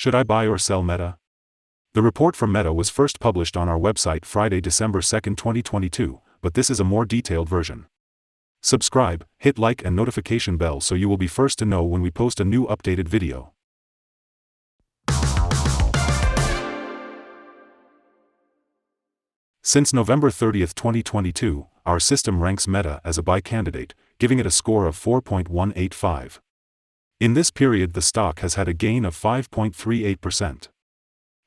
Should I buy or sell Meta? The report from Meta was first published on our website Friday, December 2, 2022, but this is a more detailed version. Subscribe, hit like and notification bell so you will be first to know when we post a new updated video. Since November 30, 2022, our system ranks Meta as a buy candidate, giving it a score of 4.185. In this period the stock has had a gain of 5.38%.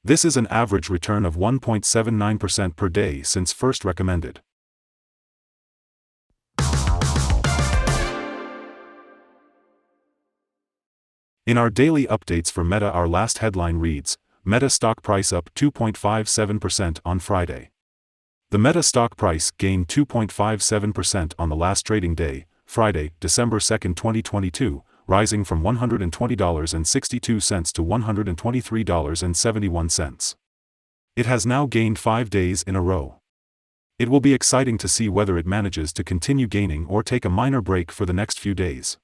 This is an average return of 1.79% per day since first recommended. In our daily updates for Meta, our last headline reads, Meta stock price up 2.57% on Friday. The Meta stock price gained 2.57% on the last trading day, Friday, December 2, 2022, rising from $120.62 to $123.71. It has now gained 5 days in a row. It will be exciting to see whether it manages to continue gaining or take a minor break for the next few days.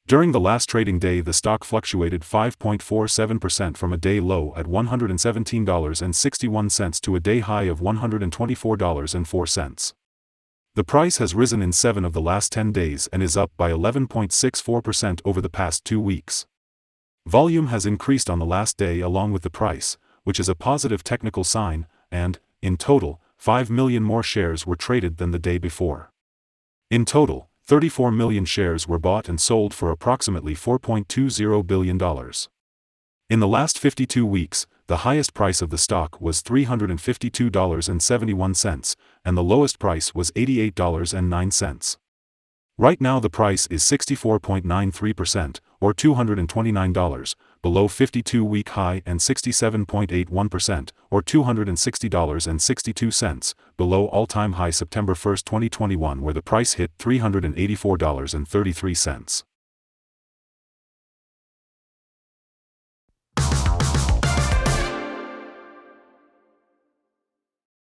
During the last trading day the stock fluctuated 5.47% from a day low at $117.61 to a day high of $124.04. The price has risen in 7 of the last 10 days and is up by 11.64% over the past 2 weeks. Volume has increased on the last day along with the price, which is a positive technical sign, and, in total, 5 million more shares were traded than the day before. In total, 34 million shares were bought and sold for approximately $4.20 billion. In the last 52 weeks, the highest price of the stock was $352.71, and the lowest price was $88.09. Right now the price is 64.93%, or $229, below 52-week high, and 67.81%, or $260.62, below all-time high September 1, 2021 where the price hit $384.33.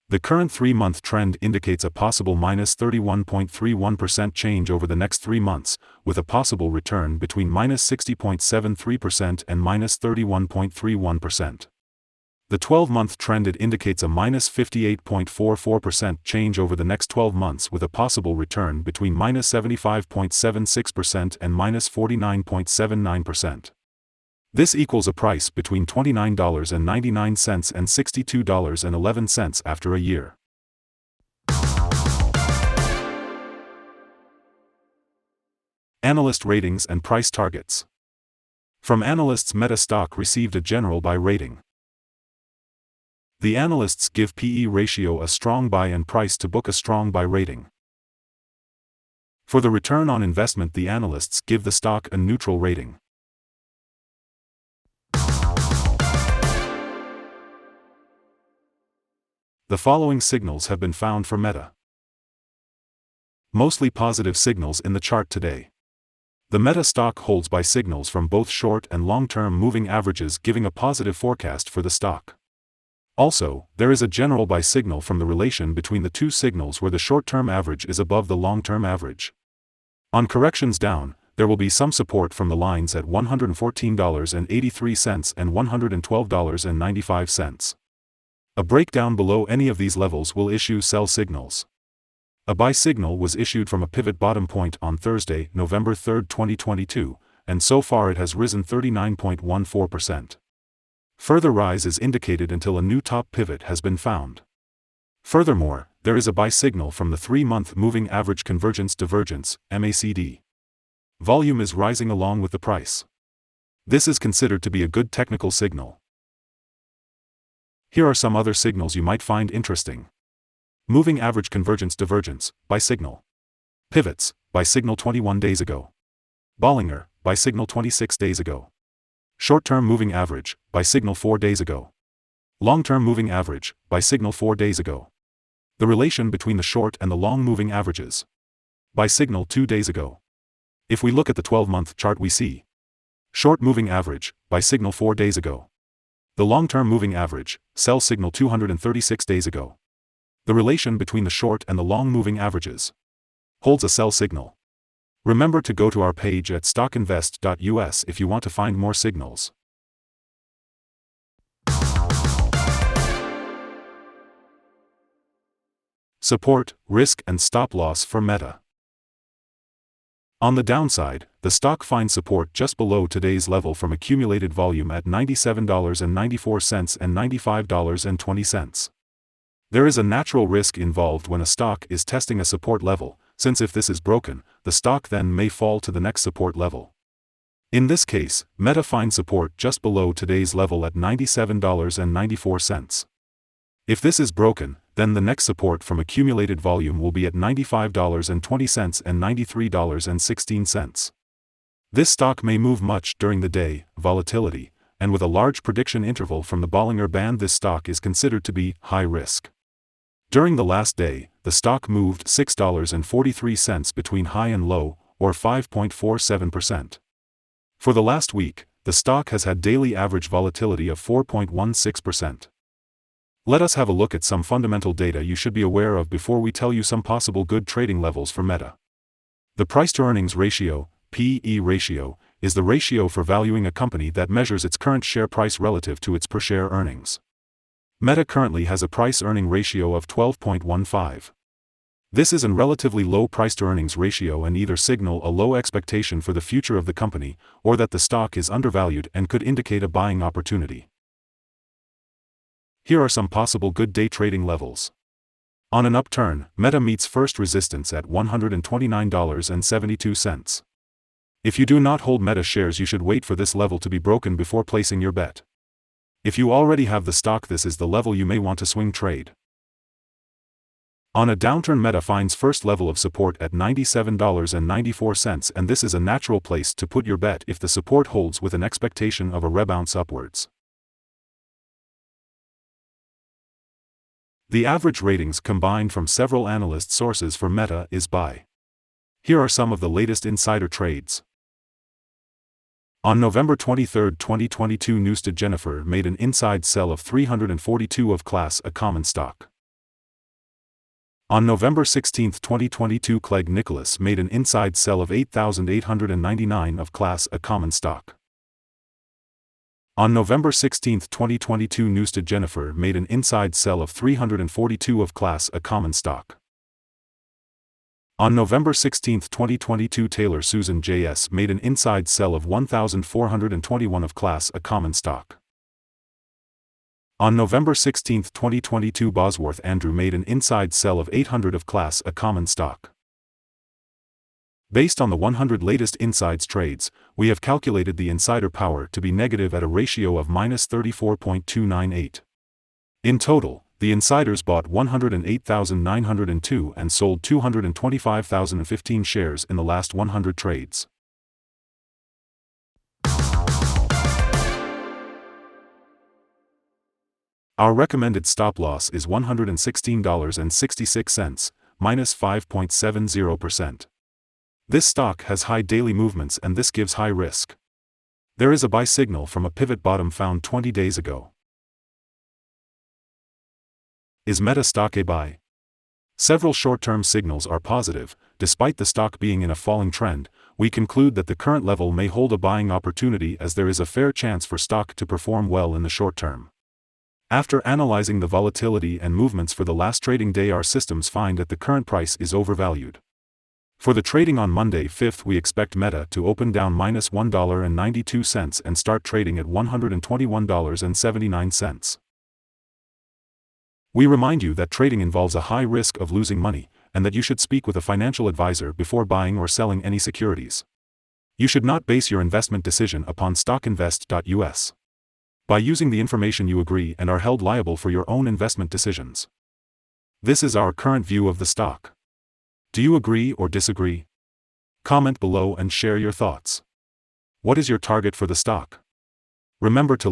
The current 3-month trend indicates a possible minus 31.31% change over the next 3 months, with a possible return between minus 60.73% and minus 31.31%. The 12-month trend indicates a minus 58.44% change over the next 12 months with a possible return between minus 75.76% and minus 49.79%. This equals a price between $29.99 and $62.11 after a year. Analyst ratings and price targets. From analysts, Meta stock received a general buy rating. The analysts give PE ratio a strong buy and price to book a strong buy rating. For the return on investment, the analysts give the stock a neutral rating. The following signals have been found for Meta. Mostly positive signals in the chart today. The Meta stock holds buy signals from both short and long-term moving averages, giving a positive forecast for the stock. Also, there is a general buy signal from the relation between the two signals where the short-term average is above the long-term average. On corrections down, there will be some support from the lines at $114.83 and $112.95. A breakdown below any of these levels will issue sell signals. A buy signal was issued from a pivot bottom point on Thursday, November 3, 2022, and so far it has risen 39.14%. Further rise is indicated until a new top pivot has been found. Furthermore, there is a buy signal from the 3-month moving average convergence divergence, MACD. Volume is rising along with the price. This is considered to be a good technical signal. Here are some other signals you might find interesting. Moving average convergence divergence, buy signal. Pivots, buy signal 21 days ago. Bollinger, buy signal 26 days ago. Short-term moving average, buy signal 4 days ago. Long-term moving average, buy signal 4 days ago. The relation between the short and the long moving averages. Buy signal 2 days ago. If we look at the 12-month chart we see. Short moving average, buy signal 4 days ago. The long-term moving average, sell signal 236 days ago. The relation between the short and the long moving averages holds a sell signal. Remember to go to our page at StockInvest.us if you want to find more signals. Support, risk and stop loss for Meta. On the downside, the stock finds support just below today's level from accumulated volume at $97.94 and $95.20. There is a natural risk involved when a stock is testing a support level, since if this is broken, the stock then may fall to the next support level. In this case, Meta finds support just below today's level at $97.94. If this is broken, then the next support from accumulated volume will be at $95.20 and $93.16. This stock may move much during the day, volatility, and with a large prediction interval from the Bollinger Band, this stock is considered to be high risk. During the last day, the stock moved $6.43 between high and low, or 5.47%. For the last week, the stock has had daily average volatility of 4.16%. Let us have a look at some fundamental data you should be aware of before we tell you some possible good trading levels for Meta. The price-to-earnings ratio, P/E ratio, is the ratio for valuing a company that measures its current share price relative to its per-share earnings. Meta currently has a price-earning ratio of 12.15. This is a relatively low price-to-earnings ratio and either signal a low expectation for the future of the company, or that the stock is undervalued and could indicate a buying opportunity. Here are some possible good day trading levels. On an upturn, Meta meets first resistance at $129.72. If you do not hold Meta shares, you should wait for this level to be broken before placing your bet. If you already have the stock, this is the level you may want to swing trade. On a downturn, Meta finds first level of support at $97.94, and this is a natural place to put your bet if the support holds with an expectation of a rebound upwards. The average ratings combined from several analyst sources for Meta is buy. Here are some of the latest insider trades. On November 23, 2022, Newstead Jennifer made an inside sell of 342 of Class A common stock. On November 16, 2022, Clegg Nicholas made an inside sell of 8,899 of Class A common stock. On November 16, 2022, Newstead Jennifer made an inside sell of 342 of Class A common stock. On November 16, 2022, Taylor Susan J.S. made an inside sell of 1,421 of Class A common stock. On November 16, 2022, Bosworth Andrew made an inside sell of 800 of Class A common stock. Based on the 100 latest insides trades, we have calculated the insider power to be negative at a ratio of -34.298. In total, the insiders bought 108,902 and sold 225,015 shares in the last 100 trades. Our recommended stop loss is $116.66, minus 5.70%. This stock has high daily movements and this gives high risk. There is a buy signal from a pivot bottom found 20 days ago. Is Meta stock a buy? Several short-term signals are positive. Despite the stock being in a falling trend, we conclude that the current level may hold a buying opportunity as there is a fair chance for stock to perform well in the short term. After analyzing the volatility and movements for the last trading day, our systems find that the current price is overvalued. For the trading on Monday 5th, we expect Meta to open down -$1.92 and start trading at $121.79. We remind you that trading involves a high risk of losing money, and that you should speak with a financial advisor before buying or selling any securities. You should not base your investment decision upon StockInvest.us. By using the information, you agree and are held liable for your own investment decisions. This is our current view of the stock. Do you agree or disagree? Comment below and share your thoughts. What is your target for the stock? Remember to